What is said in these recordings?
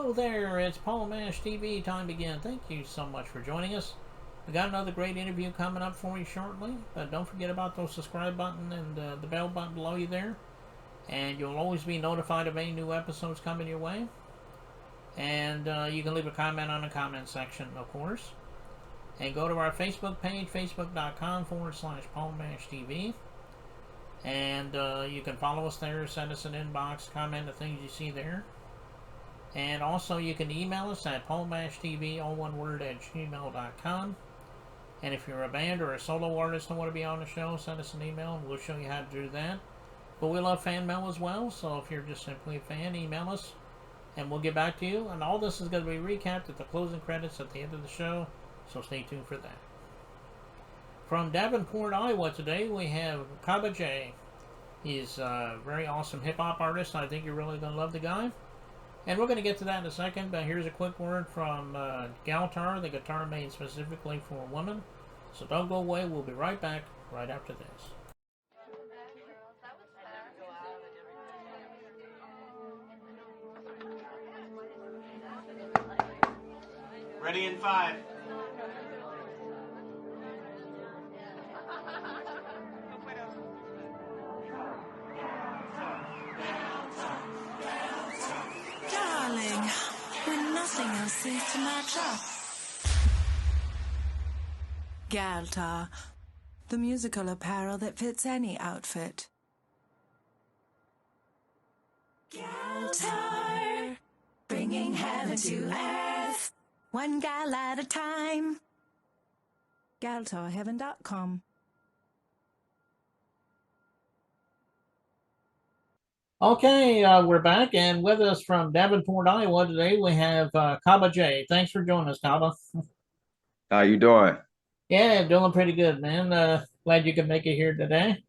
Hello there, it's Paul Mash TV time again. Thank you so much for joining us. We got another great interview coming up for you shortly, but don't forget about those subscribe button and the bell button below you there, and you'll always be notified of any new episodes coming your way. And you can leave a comment on the comment section, of course. And go to our Facebook page, facebook.com/Paul Mash TV. And you can follow us there, send us an inbox, comment the things you see there. And also you can email us at paulmashtv, all one word, at gmail.com. And if you're a band or a solo artist and want to be on the show, send us an email and we'll show you how to do that. But we love fan mail as well, so if you're just simply a fan, email us and we'll get back to you. And all this is going to be recapped at the closing credits at the end of the show, so stay tuned for that. From Davenport, Iowa today, we have Kabba Jay. He's a very awesome hip-hop artist. I think you're really going to love the guy. And we're going to get to that in a second, but here's a quick word from Galtar, the guitar made specifically for women. So don't go away. We'll be right back right after this. Ready in 5. Darling, when nothing else seems to match up. Galtar, the musical apparel that fits any outfit. Galtar, bringing heaven to earth, one gal at a time. GaltarHeaven.com. Okay, we're back, and with us from Davenport, Iowa today, we have Kabba Jay. Thanks for joining us, Kabba. How you doing? Yeah, doing pretty good, man. Glad you could make it here today.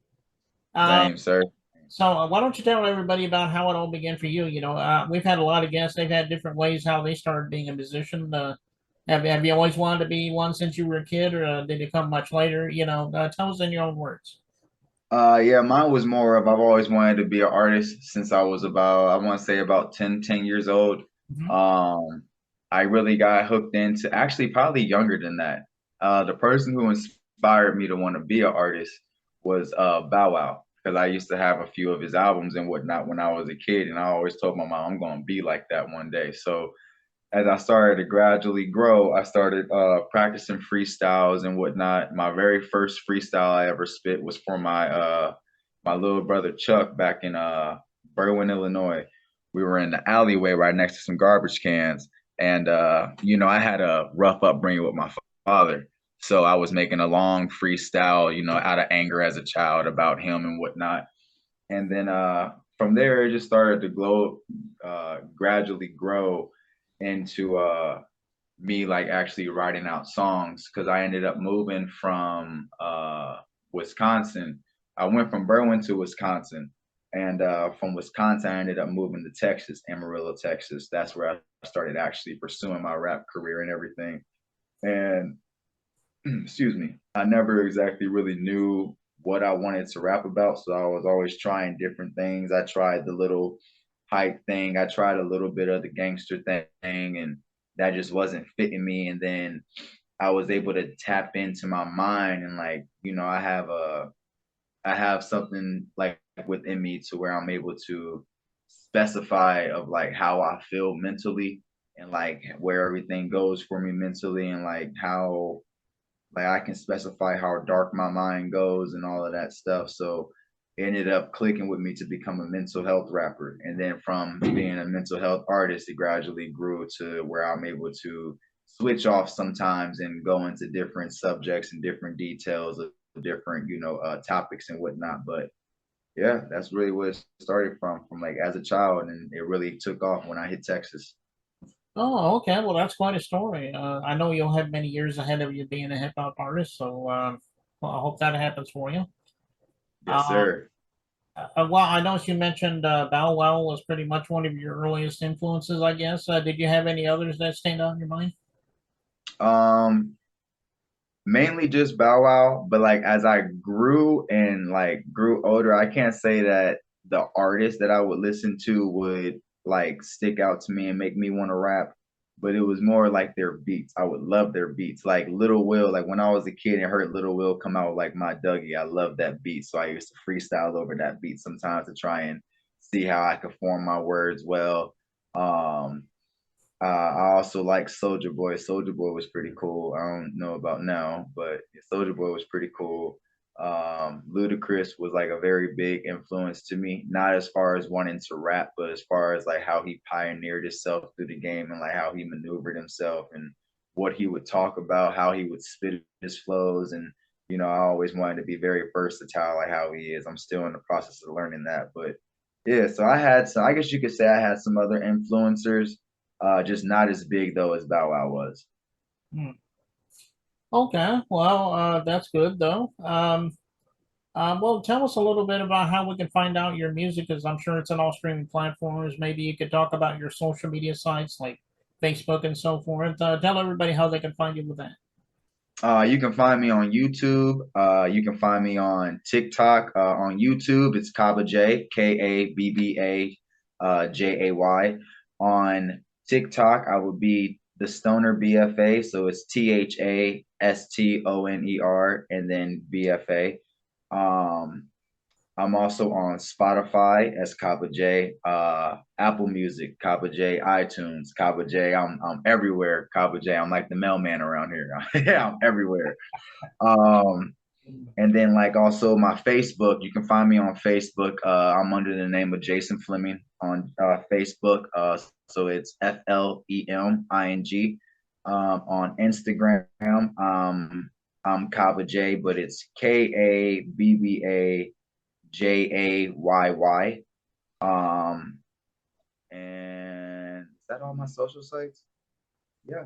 Same, sir. So why don't you tell everybody about how it all began for you? You know, we've had a lot of guests. They've had different ways how they started being a musician. Have you always wanted to be one since you were a kid, or did it come much later? You know, tell us in your own words. Yeah, mine was more of I've always wanted to be an artist since I was about, I want to say about 10 years old. Mhm. I really got hooked into, actually probably younger than that. The person who inspired me to want to be an artist was Bow Wow, because I used to have a few of his albums and whatnot when I was a kid, and I always told my mom I'm going to be like that one day. So as I started to gradually grow, I started practicing freestyles and whatnot. My very first freestyle I ever spit was for my little brother Chuck back in Berwyn, Illinois. We were in the alleyway right next to some garbage cans, and I had a rough upbringing with my father, so I was making a long freestyle, out of anger as a child about him and whatnot. And then from there, it just started to gradually grow into me like actually writing out songs, because I ended up moving from Wisconsin. I went from Berwyn to Wisconsin, and from Wisconsin I ended up moving to Texas, Amarillo, Texas. That's where I started actually pursuing my rap career and everything. And excuse me, I never exactly really knew what I wanted to rap about, so I was always trying different things. I tried the little hype thing, I tried a little bit of the gangster thing, and that just wasn't fitting me. And then I was able to tap into my mind, and like, I have something like within me to where I'm able to specify of like how I feel mentally, and like where everything goes for me mentally, and like how like I can specify how dark my mind goes and all of that stuff. So it ended up clicking with me to become a mental health rapper. And then from being a mental health artist, it gradually grew to where I'm able to switch off sometimes and go into different subjects and different details of different, topics and whatnot. But yeah, that's really where it started from like as a child. And it really took off when I hit Texas. Oh, okay. Well, that's quite a story. I know you'll have many years ahead of you being a hip hop artist, so well, I hope that happens for you. Yes, Uh, sir. well, I know you mentioned Bow Wow was pretty much one of your earliest influences, I guess. Did you have any others that stand out in your mind? Um, Mainly just Bow Wow, but like as I grew and like grew older, I can't say that the artist that I would listen to like stick out to me and make me want to rap, but it was more like their beats. I would love their beats. Like Little Will, like when I was a kid and heard Little Will come out with like My Dougie, I love that beat. So I used to freestyle over that beat sometimes to try and see how I could form my words well. Um, I also like Soldier Boy. Soldier Boy was pretty cool. I don't know about now, but Soldier Boy was pretty cool. Ludacris was like a very big influence to me, not as far as wanting to rap, but as far as like how he pioneered himself through the game and like how he maneuvered himself and what he would talk about, how he would spit his flows. And, you know, I always wanted to be very versatile, like how he is. I'm still in the process of learning that. But yeah, so I had some, I guess you could say I had some other influencers, just not as big though as Bow Wow was. Hmm. Okay, well, that's good though. Well, tell us a little bit about how we can find out your music, because I'm sure it's on all streaming platforms. Maybe you could talk about your social media sites like Facebook and so forth. Tell everybody how they can find you with that. You can find me on YouTube. You can find me on TikTok. On YouTube, it's Kabba Jay, KABBA, Jay. On TikTok, I would be the Stoner BFA. So it's THASTONER and then BFA. Um, I'm also on Spotify as Kabba Jay, Apple Music, Kabba Jay, iTunes, Kabba Jay. I'm everywhere, Kabba Jay. I'm like the mailman around here. Yeah, I'm everywhere. Um, and then like also my Facebook, you can find me on Facebook. I'm under the name of Jason Fleming on Facebook. So it's FLEMING. On Instagram, I'm Kabba Jay, but it's KABBA, Jayy. Um, and is that all my social sites? Yeah,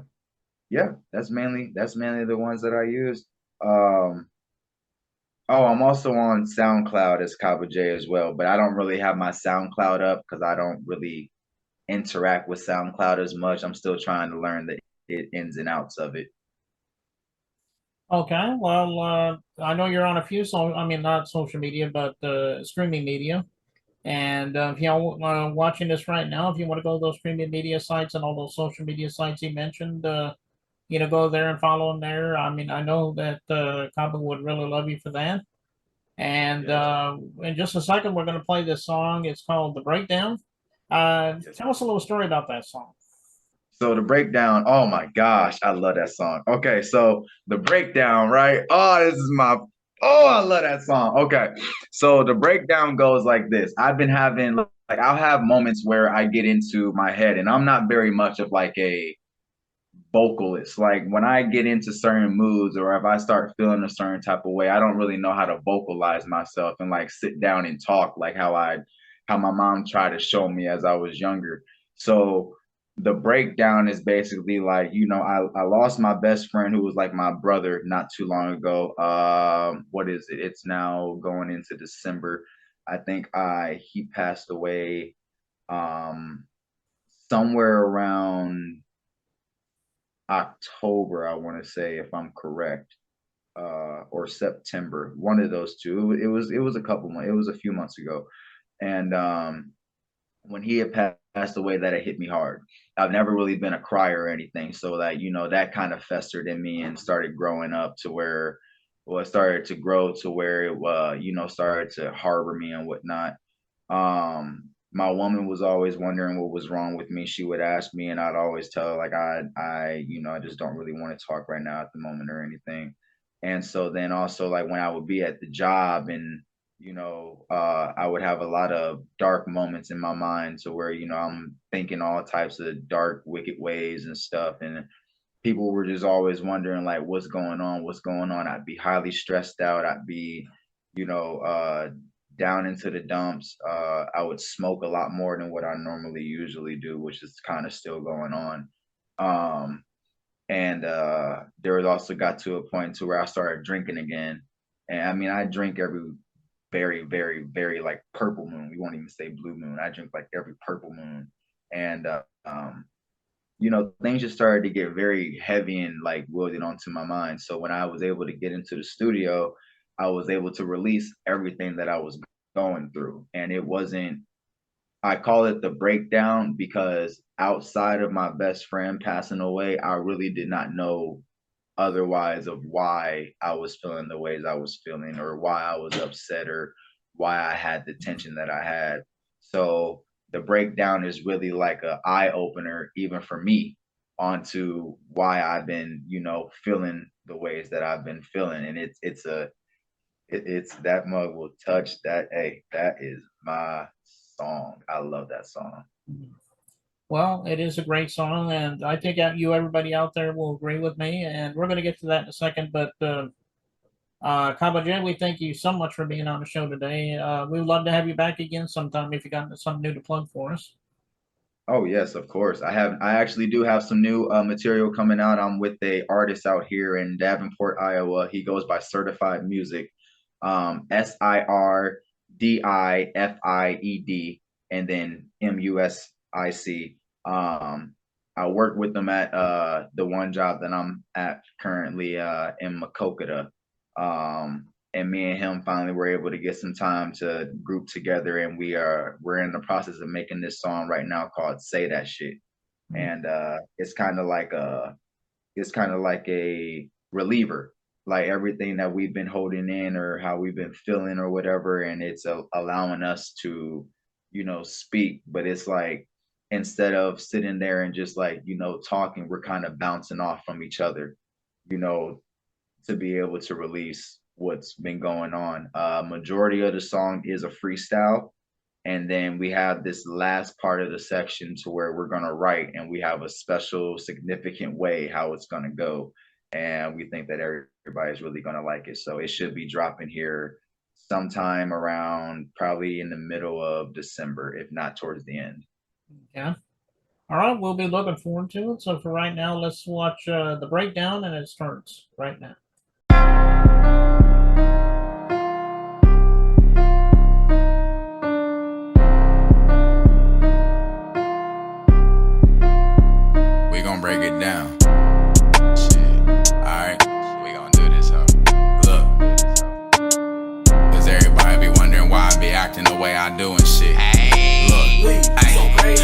yeah. That's mainly the ones that I use. Um, oh, I'm also on SoundCloud as Kabba Jay as well, but I don't really have my SoundCloud up because I don't really interact with SoundCloud as much. I'm still trying to learn the ins and outs of it. Okay, well, I know you're on a few, so I mean, not social media, but streaming media. And if y'all watching this right now, if you want to go to those streaming media sites and all those social media sites he mentioned, go there and follow him there. I mean, I know that Kaba would really love you for that. And Yes. in just a second, we're going to play this song. It's called The Breakdown. Yes. Tell us a little story about that song. So the breakdown, oh my gosh, I love that song. Okay, so the breakdown, right? Oh, this is my I love that song. Okay. So the breakdown goes like this. I've been having like I'll have moments where I get into my head and I'm not very much of like a vocalist. Like when I get into certain moods or if I start feeling a certain type of way, I don't really know how to vocalize myself and like sit down and talk like how my mom tried to show me as I was younger. So the breakdown is basically like, I lost my best friend who was like my brother not too long ago. What is it? It's now going into December. I think he passed away um somewhere around October, I want to say, if I'm correct, or September, one of those two. It was a couple months, it was a few months ago, and when he had passed away, that it hit me hard. I've never really been a crier or anything, so that that kind of festered in me and started growing up to where, well, it started to grow to where it started to harbor me and whatnot. My woman was always wondering what was wrong with me. She would ask me, and I'd always tell her like I just don't really want to talk right now at the moment or anything. And so then also like when I would be at the job and I would have a lot of dark moments in my mind to where I'm thinking all types of dark, wicked ways and stuff, and people were just always wondering like what's going on. I'd be highly stressed out. I'd be you know uh down into the dumps. I would smoke a lot more than what I normally usually do, which is kind of still going on. And there was also got to a point to where I started drinking again. And I mean, I drink every very, very, very like purple moon. We won't even say blue moon. I drink like every purple moon. And things just started to get very heavy and like wielded onto my mind. So when I was able to get into the studio, I was able to release everything that I was going through. And it wasn't I call it the breakdown because outside of my best friend passing away, I really did not know otherwise of why I was feeling the ways I was feeling or why I was upset or why I had the tension that I had. So the breakdown is really like a eye opener, even for me, onto why I've been, feeling the ways that I've been feeling. And it's that mug will touch that. Hey, that is my song. I love that song. Well, it is a great song, and I think everybody out there will agree with me, and we're going to get to that in a second. But Kabba Jay, we thank you so much for being on the show today. We would love to have you back again sometime if you got something new to plug for us. Oh yes, of course. I actually do have some new material coming out. I'm with a artist out here in Davenport, Iowa. He goes by Certified Music, SIRDIFIED, and then MUSIC. I work with them at the one job that I'm at currently in Makokata. And me and him finally were able to get some time to group together, and we're in the process of making this song right now called "Say That Shit," and it's kind of like a reliever, like everything that we've been holding in or how we've been feeling or whatever, and it's allowing us to, speak. But it's like instead of sitting there and just like talking, we're kind of bouncing off from each other, to be able to release what's been going on. Majority of the song is a freestyle, and then we have this last part of the section to where we're gonna write, and we have a special, significant way how it's gonna go, and we think that everybody's really gonna like it. So it should be dropping here sometime around probably in the middle of December, if not towards the end. Yeah. All right, we'll be looking forward to it. So for right now, let's watch the breakdown, and it starts right now. Break it down. Shit. Alright, we gon' do this, ho. Look. Cause everybody be wondering why I be acting the way I do and shit. Look,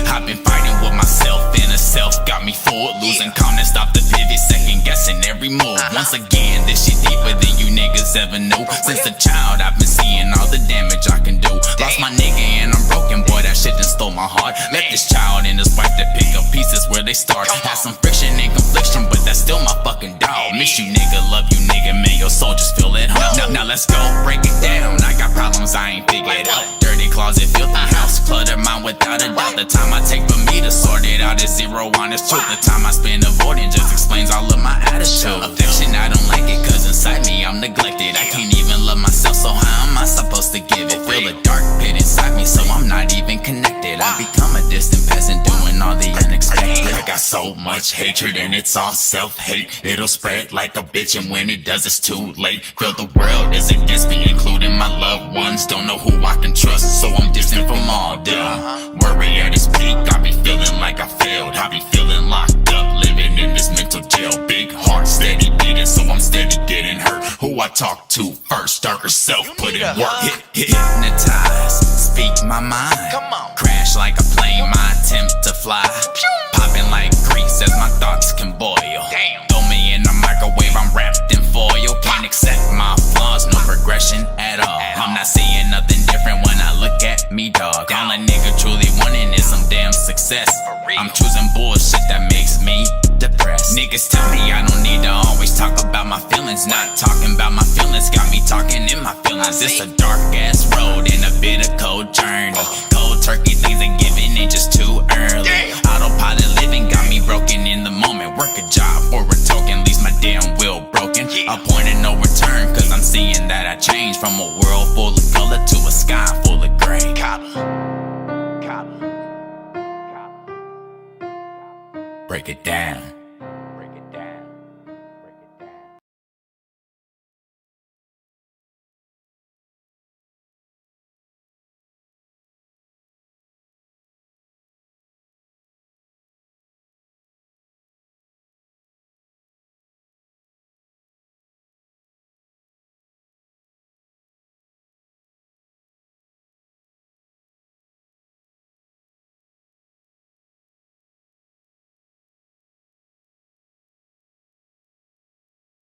I've been fighting with myself, inner self got me fooled. Losing calmness, stop the pivot, second guessing every move. Once again, this shit deeper than you niggas ever knew. Since a child, I've been seeing all the damage I can do. Lost my nigga and I'm broken, boy, that shit done stole my heart. Left this child and his wife to pick up pieces where they start. Had some friction and confliction, but that's still my fucking dog. Miss you nigga, love you nigga, man, your soul just feel at home. Now let's go, break it down. I got problems I ain't figured out. Dirty closet, filthy house, cluttered mind without a doubt. The time I take for me to sort it out is zero honest truth. The time I spend avoiding just explains all of my attitude. Affection, I don't like it cause inside me I'm neglected. I can't even love myself, so how am I supposed to give it? Feel a dark pit inside me, so I'm not even connected. I become a distant peasant doing all the unexpected. I got so much hatred and it's all self-hate. It'll spread like a bitch, and when it does it's too late. Feel the world is against me, including my loved ones. Don't know who I can trust, so I'm distant from all them. Worry at its peak, I be feeling like I failed. I be feeling locked up, living in this mental jail. Big heart, steady beating, so I'm steady getting hurt. Who I talk to first, darker self, put in work. Hypnotize, speak my mind. Crash like a plane, my attempt to fly. Popping like grease as my thoughts can boil. Throw me in the microwave, I'm wrapped in foil. Can't accept my flaws, no progression at all. I'm not seeing nothing different when I look at me, dog. All a nigga truly wanting is some damn success. I'm choosing bullshit that makes me depressed. Niggas tell me I don't need to always talk about my feelings. Not talking about my feelings got me talking in my feelings. It's a dark ass road and a bit of cold journey. Cold turkey things ain't giving in just too early. Autopilot living got me broken in the moment. Work a job for a token, leaves my damn will broken. A point of no return, cause I'm seeing that I changed from a world full of color to a sky full of gray. Break it down.